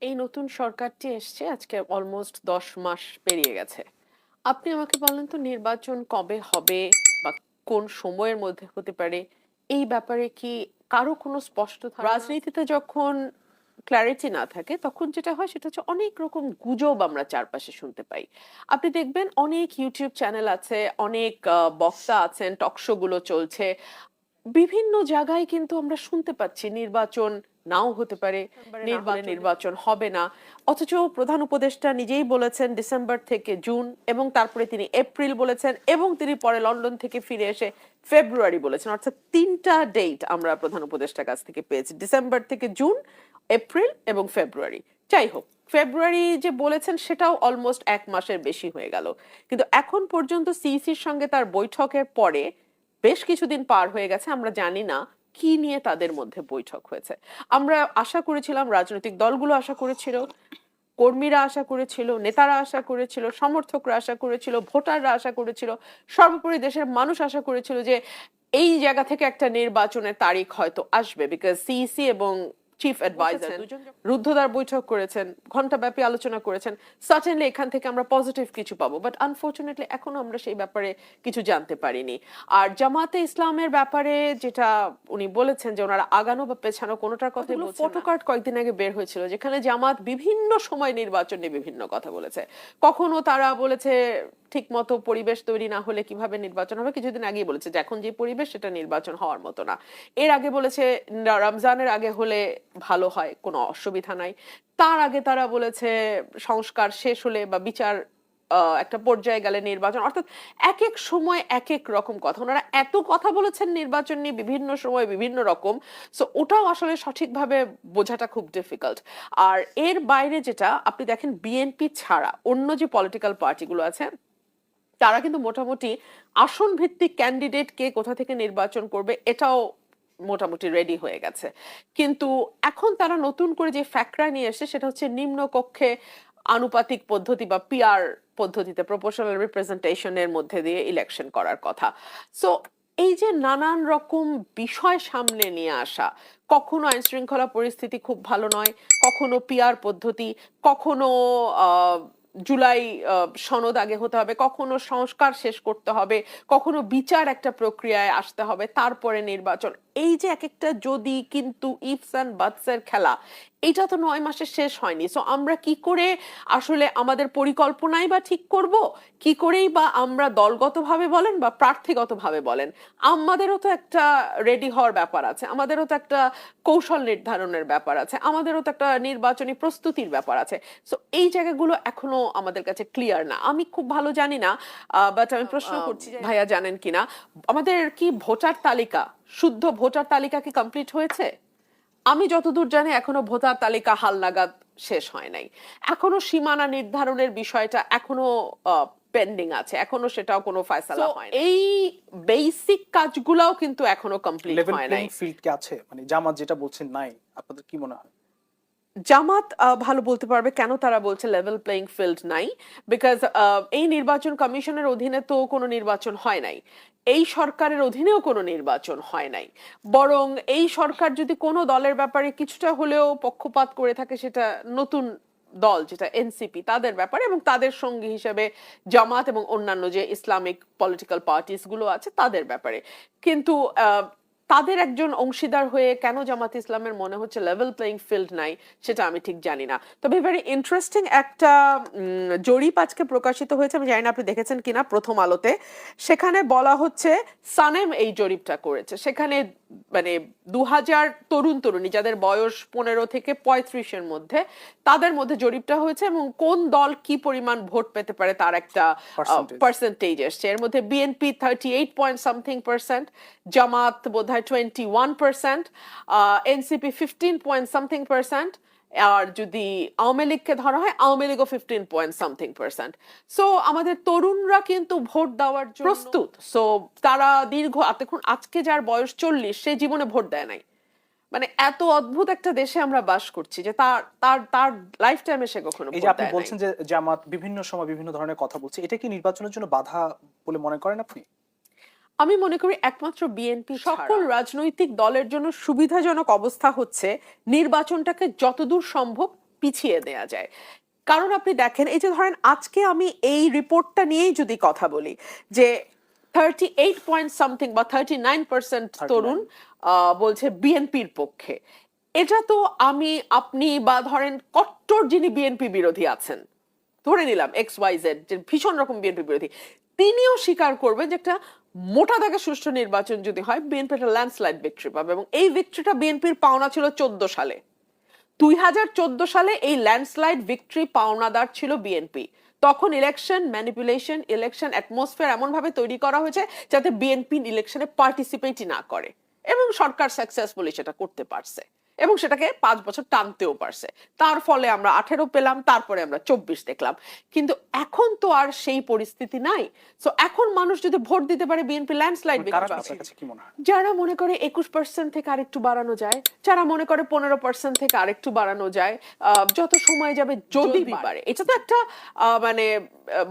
এই নতুন সরকারটি এসছে আজকে অলমোস্ট ১০ মাস পেরিয়ে গেছে। আপনি আমাকে বলেন তো নির্বাচন কবে হবে বা কোন সময়ের মধ্যে হতে পারে? এই ব্যাপারে কি কারো কোনো স্পষ্ট ধারণা আছে? রাজনীতিতে যখন ক্ল্যারিটি না থাকে তখন যেটা হয় সেটা হচ্ছে অনেক রকম গুজব আমরা চারপাশে শুনতে পাই। আপনি দেখবেন অনেক ইউটিউব চ্যানেল আছে, অনেক বক্তা আছেন, টক শো গুলো চলছে। বিভিন্ন জায়গায় কিন্তু আমরা শুনতে পাচ্ছি নির্বাচন নাও হতে পারে, নির্বাচন হবে না। অথচ প্রধান উপদেষ্টা নিজেই বলেছেন ডিসেম্বর থেকে জুন, এবং তারপরে তিনি এপ্রিল বলেছেন, এবং তিনি পরে লন্ডন থেকে ফিরে এসে ফেব্রুয়ারি বলেছেন। অর্থাৎ তিনটা ডেট আমরা প্রধান উপদেষ্টার কাছ থেকে পেয়েছি, ডিসেম্বর থেকে জুন, এপ্রিল এবং ফেব্রুয়ারি। যাই হোক, ফেব্রুয়ারি যে বলেছেন সেটাও অলমোস্ট 1 মাসের বেশি হয়ে গেল, কিন্তু এখন পর্যন্ত সিইসির সঙ্গে তার বৈঠকের পরে বেশ কিছুদিন পার হয়ে গেছে, আমরা জানি না কি নিয়ে তাদের মধ্যে বৈঠক হয়েছে। আমরা আশা করেছিলাম, রাজনৈতিক দলগুলো আশা করেছিল, কর্মীরা আশা করেছিল, নেতারা আশা করেছিল, সমর্থকরা আশা করেছিল, ভোটাররা আশা করেছিল, সর্বোপরি দেশের মানুষ আশা করেছিল যে এই জায়গা থেকে একটা নির্বাচনের তারিখ হয়তো আসবে, বিকজ সিইসি এবং চিফ অ্যাডভাইজার রুদ্ধদ্বার বৈঠক করেছেন, ঘন্টাব্যাপী আলোচনা করেছেন। সার্টেনলি এখান থেকে আমরা পজিটিভ কিছু পাবো, বাট আনফর্চুনেটলি এখনো আমরা সেই ব্যাপারে কিছু জানতে পারিনি। আর জামাতে ইসলামের ব্যাপারে যেটা উনি বলেছেন যে ওনারা আগানো বা পেছানো কোনোটার কথা, ফটোকার্ড কয়েকদিন আগে বের হয়েছিল যেখানে জামাত বিভিন্ন সময় নির্বাচন নিয়ে বিভিন্ন কথা বলেছে। কখনো তারা বলেছে ঠিক মতো পরিবেশ তৈরি না হলে কিভাবে নির্বাচন হবে, কিছুদিন আগেই বলেছে যে এখন যে পরিবেশ সেটা নির্বাচন হওয়ার মতো না। এর আগে বলেছে রমজানের আগে হলে ভালো হয়, কোনো অসুবিধা নাই। তার আগে তারা বলেছে সংস্কার শেষ হলে বা বিচার একটা পর্যায়ে গেলে নির্বাচন। অর্থাৎ এক এক সময় এক এক রকম কথা, ওনারা এত কথা বলেছেন নির্বাচন নিয়ে বিভিন্ন সময় বিভিন্ন রকম। সো ওটাও আসলে সঠিকভাবে বোঝাটা খুব ডিফিকাল্ট। আর এর বাইরে যেটা আপনি দেখেন, বিএনপি ছাড়া অন্য যে পলিটিক্যাল পার্টিগুলো আছে তারা কিন্তু মোটামুটি আসন ভিত্তিক ক্যান্ডিডেট কে কোথা থেকে নির্বাচন করবে এটাও মোটামুটি রেডি হয়ে গেছে। কিন্তু এখন তারা নতুন করে যে ফ্যাক্টরা নিয়ে এসে সেটা হচ্ছে নিম্ন কক্ষে আনুপাতিক পদ্ধতি বা পিআর পদ্ধতিতে, প্রপোর্শনাল রিপ্রেজেন্টেশনের মধ্যে দিয়ে ইলেকশন করার কথা। সো এই যে নানান রকম বিষয় সামনে নিয়ে আসা, কখনো আইন শৃঙ্খলা পরিস্থিতি খুব ভালো নয়, কখনো পিআর পদ্ধতি, কখনো জুলাই সনদ আগে হতে হবে, কখনো সংস্কার শেষ করতে হবে, কখনো বিচার একটা প্রক্রিয়ায় আসতে হবে, তারপরে নির্বাচন। এই যে এক একটা যদি কিন্তু ইফস অ্যান্ড বাটস এর খেলা, এটা তো 9 মাসে শেষ হয়নি। সো আমরা কি করে আসলে আমাদের পরিকল্পনাই বা ঠিক করব, কি করেই বা আমরা দলগতভাবে বলেন বা প্রার্থীগতভাবে বলেন, আমাদেরও তো একটা রেডি হওয়ার ব্যাপার আছে, আমাদেরও তো একটা কৌশল নির্ধারণের ব্যাপার আছে, আমাদেরও তো একটা নির্বাচনী প্রস্তুতির ব্যাপার আছে। সো এই জায়গাগুলো এখনো আমাদের কাছে ক্লিয়ার না। আমি খুব ভালো জানি না, বাট আমি প্রশ্ন করছি ভাইয়া জানেন কিনা, আমাদের কি ভোটার তালিকা, শুদ্ধ ভোটার তালিকা কি কমপ্লিট হয়েছে? আমি যতদূর জানি এখনো ভোটার তালিকা হালনাগাদ শেষ হয় নাই। এখনো সীমানা নির্ধারণের বিষয়টা এখনো পেন্ডিং আছে, এখনো সেটাও কোনো ফয়সালা হয় না। এই বেসিক কাজগুলোও কিন্তু এখনো কমপ্লিট লেভেল হয় নাই। প্লেইং ফিল্ড কি আছে? মানে জামাত যেটা বলছেন নাই, আপনাদের কি মনে হয়? জামাত ভালো বলতে পারবে কেন তারা বলছে লেভেল প্লেইং ফিল্ড নাই, বিকজ এই নির্বাচন কমিশনের অধীনে তো কোনো নির্বাচন হয় নাই, এই সরকারের অধীনেও কোনো নির্বাচন হয় নাই। বরং এই সরকার যদি কোনো দলের ব্যাপারে কিছুটা হলেও পক্ষপাত করে থাকে, সেটা নতুন দল যেটা এনসিপি তাদের ব্যাপারে, এবং তাদের সঙ্গী হিসেবে জামাত এবং অন্যান্য যে ইসলামিক পলিটিক্যাল পার্টিস গুলো আছে তাদের ব্যাপারে। কিন্তু তাদের একজন অংশীদার হয়ে কেন জামাত ইসলামের মনে হচ্ছে লেভেল প্লেইং ফিল্ড নাই, সেটা আমি ঠিক জানি না। তবে ভেরি ইন্টারেস্টিং একটা জরিপ আজকে প্রকাশিত হয়েছে, আমি জানি না আপনি দেখেছেন কিনা, প্রথম আলোতে। সেখানে বলা হচ্ছে, সানেম এই জরিপটা করেছে, সেখানে মানে 2000 তরুণ তরুণী যাদের বয়স 15 থেকে 35-এর মধ্যে, তাদের মধ্যে জরিপটা হয়েছে, এবং কোন দল কি পরিমাণ ভোট পেতে পারে তার একটা পার্সেন্টেজ এসছে। এর মধ্যে BNP 38 point something percent, Jamaat বোধহয় 21%, এনসিপি 15 পয়েন্ট সামথিং পার্সেন্ট, আর যদি আওয়ামী লীগকে ধরা হয় আওয়ামী লীগও 15 পয়েন্ট সামথিং পার্সেন্ট। সো আমাদের তরুণরা কিন্তু ভোট দেওয়ার জন্য প্রস্তুত। সো তারা দীর্ঘ, দেখুন আজকে যার বয়স 40 সে জীবনে ভোট দেয় নাই। মানে এত অদ্ভুত একটা দেশে আমরা বাস করছি যে তার তার তার লাইফ টাইমে সে কখনো এই যে আপনি বলছেন যে জামাত বিভিন্ন সময় বিভিন্ন ধরনের কথা বলছে, এটা কি নির্বাচনের জন্য বাধা বলে মনে করেন আপনি? আমি মনে করি একমাত্র বিএনপি, সকল রাজনৈতিক দলের জন্য সুবিধাজনক অবস্থা হচ্ছে নির্বাচনটাকে যতদূর সম্ভব পিছিয়ে দেয়া যায়। কারণ আপনি দেখেন এই যে ধরেন আজকে আমি এই রিপোর্টটা নিয়েই যদি কথা বলি যে 38 পয়েন্ট সামথিং বা 39% তরুণ বলছে বিএনপির পক্ষে, এটা তো আমি আপনি বা ধরেন কট্টর যিনি বিএনপি বিরোধী আছেন, ধরে নিলাম এক্স ওয়াই জেড, যে ভীষণ রকম বিএনপি বিরোধী, তিনিও স্বীকার করবেন যে একটা মোটা দাগে সুষ্ঠু নির্বাচন যদি হয় বিএনপি একটা ল্যান্ডস্লাইড ভিক্টরি পাবে, এবং এই ভিক্টরিটা বিএনপির পাওনা ছিল 14 সালে। 2014 সালে এই ল্যান্ডস্লাইড ভিক্টরি পাওনাদার ছিল বিএনপি। তখন ইলেকশন ম্যানিপুলেশন, ইলেকশন অ্যাটমসফিয়ার এমন ভাবে তৈরি করা হয়েছে যাতে বিএনপি ইলেকশনে পার্টিসিপেটই না করে, এবং সরকার সাকসেসফুলি সেটা করতে পারছে এবং সেটাকে 5 বছর টানতেও পারছে। তার ফলে আমরা 18 পেলাম, তারপরে আমরা 24 দেখলাম। কিন্তু এখন তো আর সেই পরিস্থিতি নাই। সো এখন মানুষ যদি ভোট দিতে পারে বিএনপি ল্যান্ডস্লাইড যারা মনে করে 21% থেকে আরেকটু বাড়ানো যায়, যারা মনে করে 15% থেকে আরেকটু বাড়ানো যায়, যত সময় যাবে যদি বাড়ে, এটা তো একটা মানে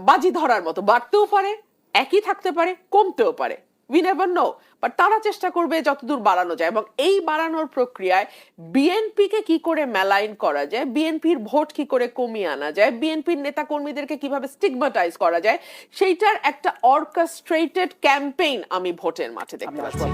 বাজি ধরার মতো, বাড়তেও পারে, একই থাকতে পারে, কমতেও পারে, উই নেভার নো। বাট তারা চেষ্টা করবে যতদূর বাড়ানো যায়, এবং এই বাড়ানোর প্রক্রিয়ায় বিএনপিকে কি করে মেলাইন করা যায়, বিএনপির ভোট কি করে কমিয়ে আনা যায়, বিএনপির নেতা কর্মীদেরকে কিভাবে স্টিগমাটাইজ করা যায়, সেইটার একটা অর্কেস্ট্রেটেড ক্যাম্পেইন আমি ভোটের মাঠে দেখতে পাচ্ছি।